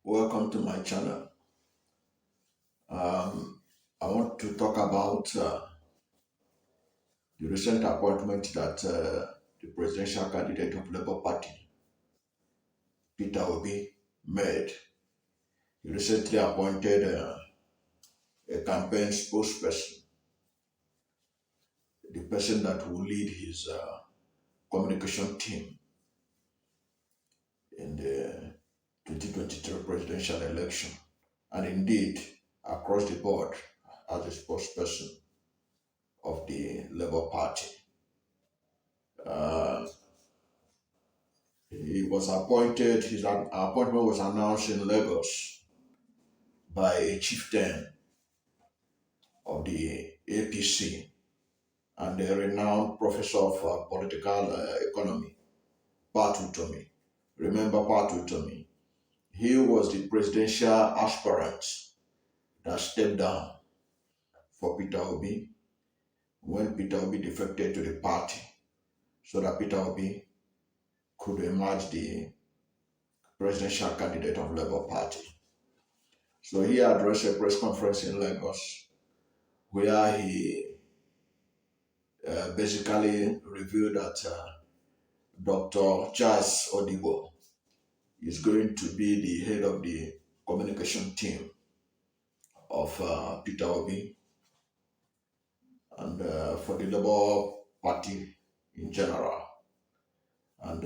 Welcome to my channel. I want to talk about the recent appointment that the presidential candidate of Labour Party, Peter Obi, made. He recently appointed a campaign spokesperson, the person that will lead his communication team in the 2023 presidential election, and indeed across the board as a spokesperson of the Labour Party. Uh, He was appointed, his appointment was announced in Lagos by a chieftain of the APC and a renowned professor of political economy, Patutomi. Remember Patutomi? He was the presidential aspirant that stepped down for Peter Obi when Peter Obi defected to the party so that Peter Obi could emerge the presidential candidate of Labour Party. So he addressed a press conference in Lagos where he basically revealed that Dr Charles Odigbo is going to be the head of the communication team of Peter Obi and for the Labour Party in general. And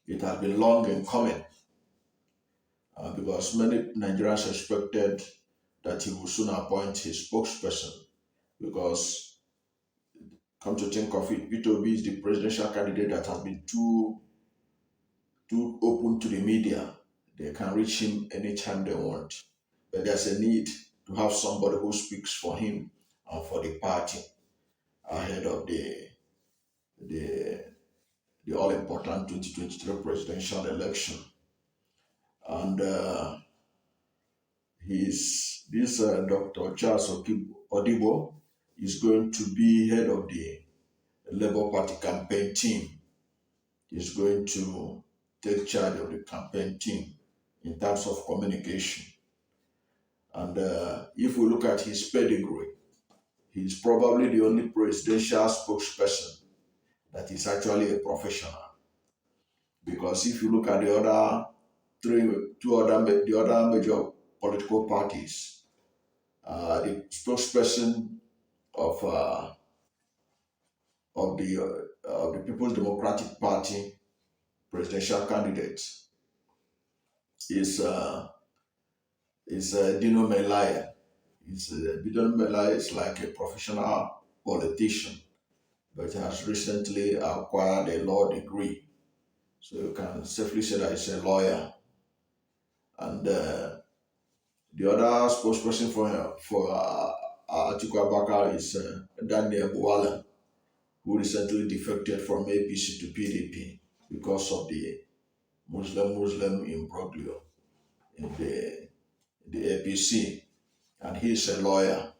it has been long in coming because many Nigerians expected that he will soon appoint his spokesperson, because come to think of it, Peter Obi is the presidential candidate that has been too open to the media. They can reach him anytime they want. But there's a need to have somebody who speaks for him and for the party ahead of the all-important 2023 presidential election. And Dr. Charles Odigbo is going to be head of the Labour Party campaign team. He's going to take charge of the campaign team in terms of communication. And if we look at his pedigree, he's probably the only presidential spokesperson that is actually a professional. Because if you look at the other the other major political parties, the spokesperson of the People's Democratic Party presidential candidate is Dino Melaye. Dino Melaye is like a professional politician, but has recently acquired a law degree, so you can safely say that he's a lawyer. And the other spokesperson for Atiku Abubakar is Daniel Buwala, who recently defected from APC to PDP because of the Muslim imbroglio in the APC, and he's a lawyer.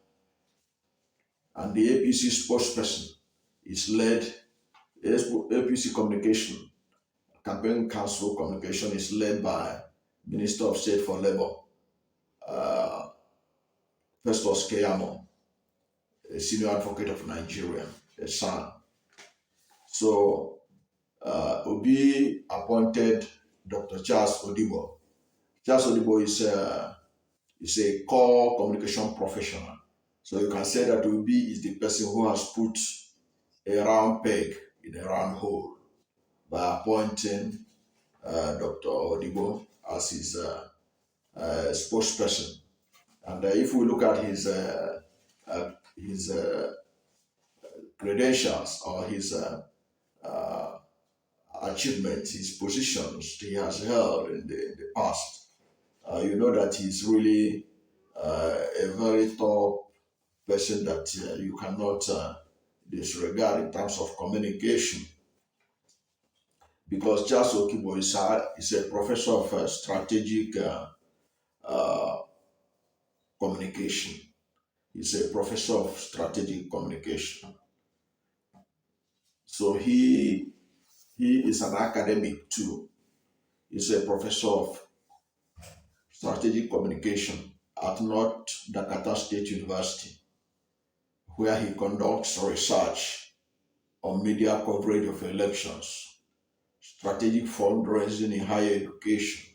And the APC spokesperson is led, APC communication, campaign council communication is led by Minister of State for Labour, Festus Keyamo, a senior advocate of Nigeria, a son. So Obi appointed Dr. Charles Odigbo. Charles Odigbo is a core communication professional. So you can say that Obi is the person who has put a round peg in a round hole by appointing Dr. Odigbo as his spokesperson. And if we look at his credentials or his achievements, his positions he has held in the past, you know that he's really a very top person that you cannot disregard in terms of communication. Because Charles Odigbo is a professor of strategic communication. He's a professor of strategic communication. So he is an academic too. He's a professor of strategic communication at North Dakota State University, where he conducts research on media coverage of elections, strategic fundraising in higher education,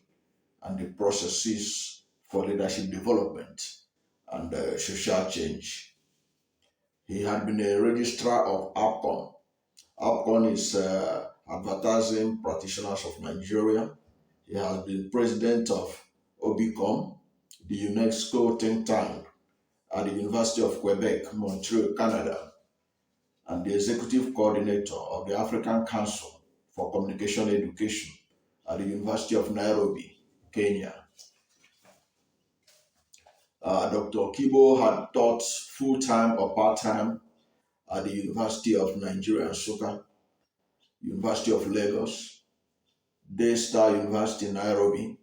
and the processes for leadership development and social change. He had been a registrar of APCON. APCON is Advertising Practitioners of Nigeria. He has been president of OBICOM, the UNESCO think tank at the University of Quebec, Montreal, Canada, and the executive coordinator of the African Council for Communication Education at the University of Nairobi, Kenya. Dr. Odigbo had taught full-time or part-time at the University of Nigeria, Nsukka, University of Lagos, Daystar University, Nairobi,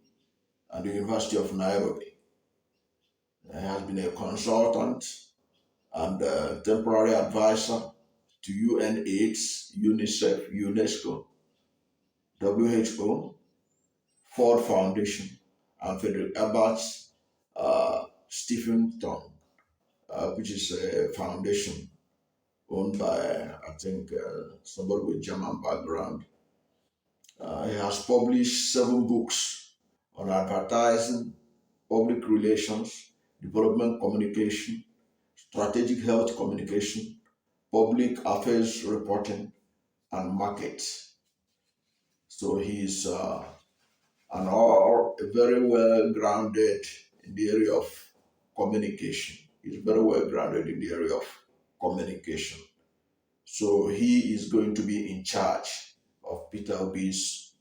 and the University of Nairobi. He has been a consultant and a temporary advisor to UNAIDS, UNICEF, UNESCO, WHO, Ford Foundation, and Frederick Ebert's Stephenton, which is a foundation owned by, I think, somebody with German background. He has published 7 books on advertising, public relations, development communication, strategic health communication, public affairs reporting, and market. So he's very well grounded in the area of communication. He's very well grounded in the area of communication. So he is going to be in charge of Peter Obi's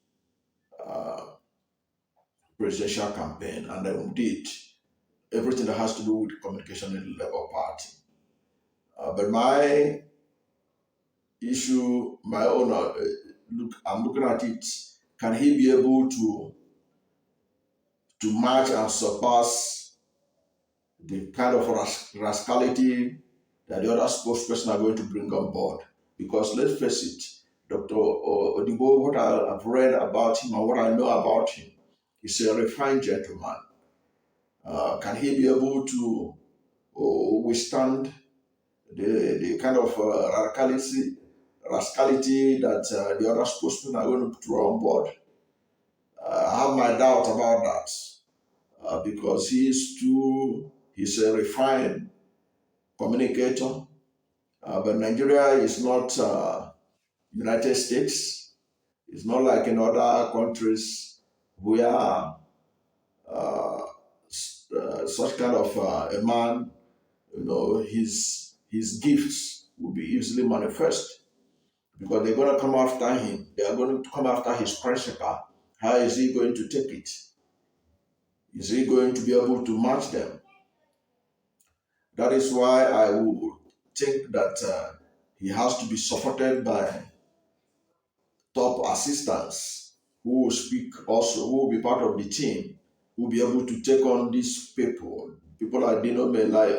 uh, presidential campaign, and indeed everything that has to do with communication in the Labour Party. But my issue, my own I'm looking at it. Can he be able to match and surpass the kind of rascality that the other spokesperson are going to bring on board? Because let's face it, Dr. Odigbo, what I've read about him and what I know about him, he's a refined gentleman. Can he be able to withstand the kind of rascality that the other spokesmen are going to throw on board? I have my doubt about that because he's a refined communicator. But Nigeria is not United States. It's not like in other countries where such kind of a man, his gifts will be easily manifest because they're going to come after him. They are going to come after his principle. How is he going to take it? Is he going to be able to match them? That is why I would think that he has to be supported by top assistants who will speak also, who will be part of the team, who will be able to take on these people like Dino, Melaye,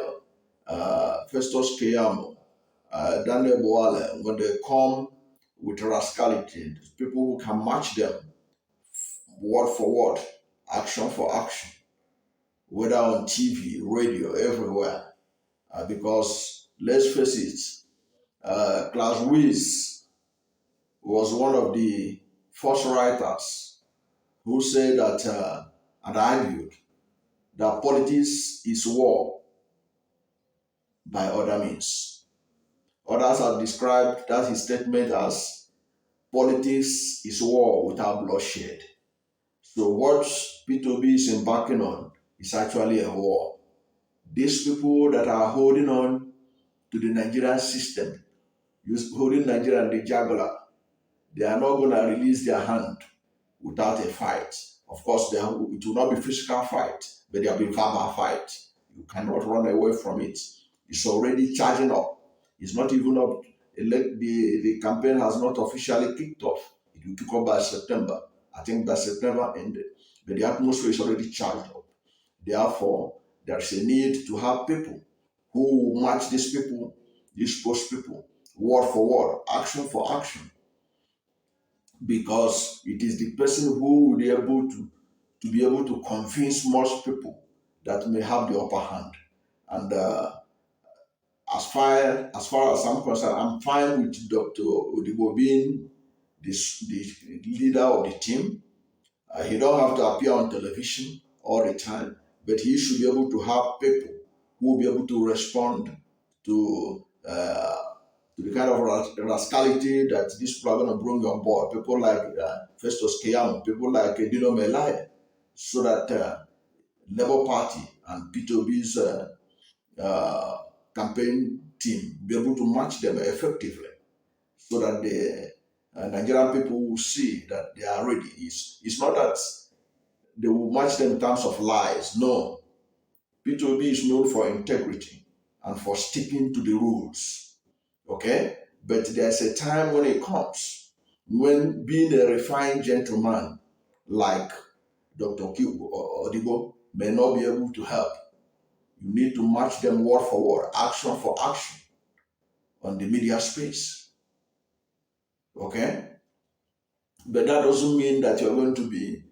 Festus, Keyamo, Daniel Boale, when they come with rascality, people who can match them word for word, action for action, whether on TV, radio, everywhere. Because let's face it, Klaus Weiss was one of the first writers who said that and argued that politics is war by other means. Others have described that his statement as politics is war without bloodshed. So what P2B is embarking on is actually a war. These people that are holding on to the Nigerian system, holding Nigeria in the jugular, they are not going to release their hand without a fight. Of course, it will not be physical fight, but there will be verbal fight. You cannot run away from it. It's already charging up. It's not even up. The campaign has not officially kicked off. It will kick off by September. I think by September ended. But the atmosphere is already charged up. Therefore, there's a need to have people who match these people, these post people, word for word, action for action. because it is the person who will be able to convince most people that may have the upper hand. And as far as I'm concerned, I'm fine with Dr. Odigbo being the leader of the team. He don't have to appear on television all the time, but he should be able to have people who will be able to respond to the kind of rascality that these people are going to bring on board. People like Festus, Keyamo, people like Dino, Melaye, so that Labour Party and Peter Obi's uh, campaign team be able to match them effectively, so that the Nigerian people will see that they are ready. It's not that they will match them in terms of lies. No, Peter Obi is known for integrity and for sticking to the rules. Okay? But there's a time when it comes when being a refined gentleman like Dr. Odigbo may not be able to help. You need to match them word for word, action for action on the media space. Okay? But that doesn't mean that you're going to be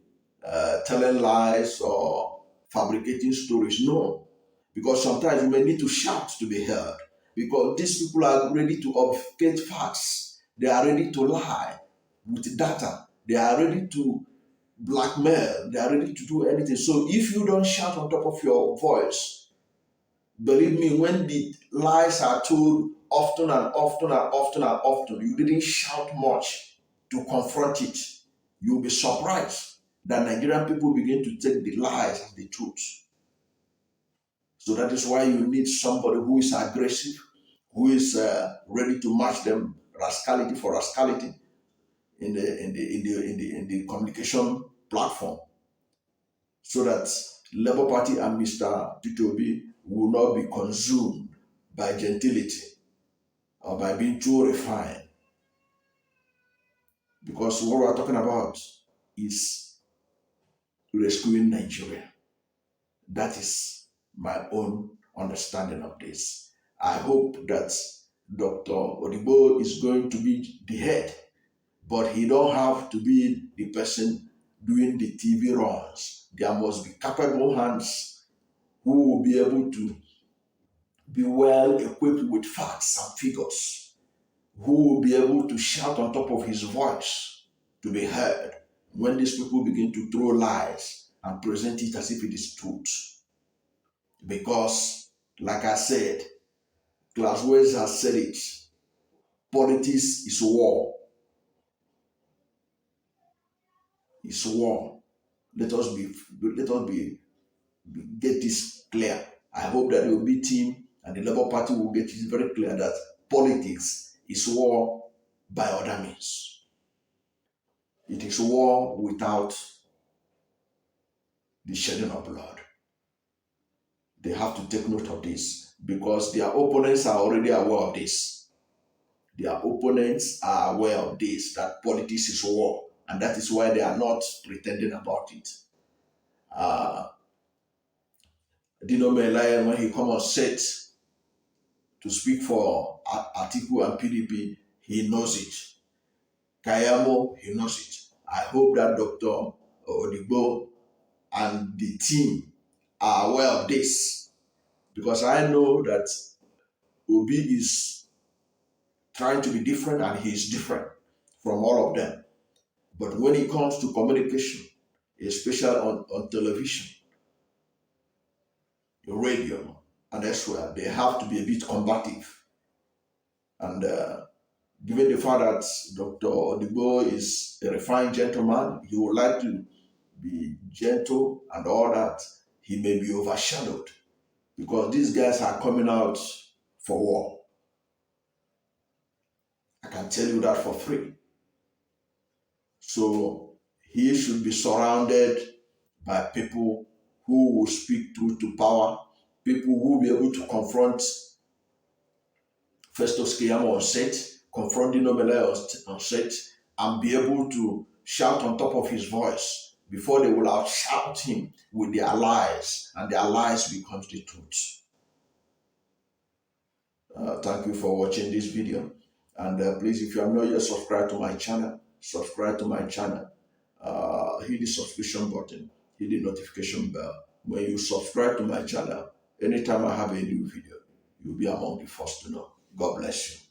telling lies or fabricating stories. No. Because sometimes you may need to shout to be heard. Because these people are ready to obfuscate facts. They are ready to lie with data. They are ready to blackmail. They are ready to do anything. So if you don't shout on top of your voice, believe me, when the lies are told often and often and often and often, you didn't shout much to confront it. You'll be surprised that Nigerian people begin to take the lies as the truth. So that is why you need somebody who is aggressive, who is ready to match them rascality for rascality in the communication platform, so that Labour Party and Mr. Peter Obi will not be consumed by gentility or by being too refined. Because what we are talking about is rescuing Nigeria. That is my own understanding of this. I hope that Dr. Odigbo is going to be the head, but he don't have to be the person doing the TV runs. There must be capable hands who will be able to be well equipped with facts and figures, who will be able to shout on top of his voice to be heard when these people begin to throw lies and present it as if it is truth. Because, like I said, Glasgow has said it, politics is war. It's war. Let us get this clear. I hope that the Obi team and the Labour Party will get it very clear that politics is war by other means. It is war without the shedding of blood. They have to take note of this because their opponents are already aware of this. Their opponents are aware of this, that politics is war, and that is why they are not pretending about it. Dino Melaye, when he come on set to speak for Atiku and PDP, he knows it. Keyamo, he knows it. I hope that Dr. Odigbo and the team are aware of this, because I know that Obi is trying to be different and he is different from all of them. But when it comes to communication, especially on television, radio, and elsewhere, they have to be a bit combative. And given the fact that Dr. Odigbo is a refined gentleman, he would like to be gentle and all that, he may be overshadowed because these guys are coming out for war. I can tell you that for free. So he should be surrounded by people who will speak truth to power, people who will be able to confront Festus Keyamo on set, confront Dino on set, and be able to shout on top of his voice before they will outshout him with their lies, and their lies becomes the truth. Thank you for watching this video. And please, if you are not yet subscribed to my channel, subscribe to my channel. Hit the subscription button, hit the notification bell. When you subscribe to my channel, anytime I have a new video, you'll be among the first to know. God bless you.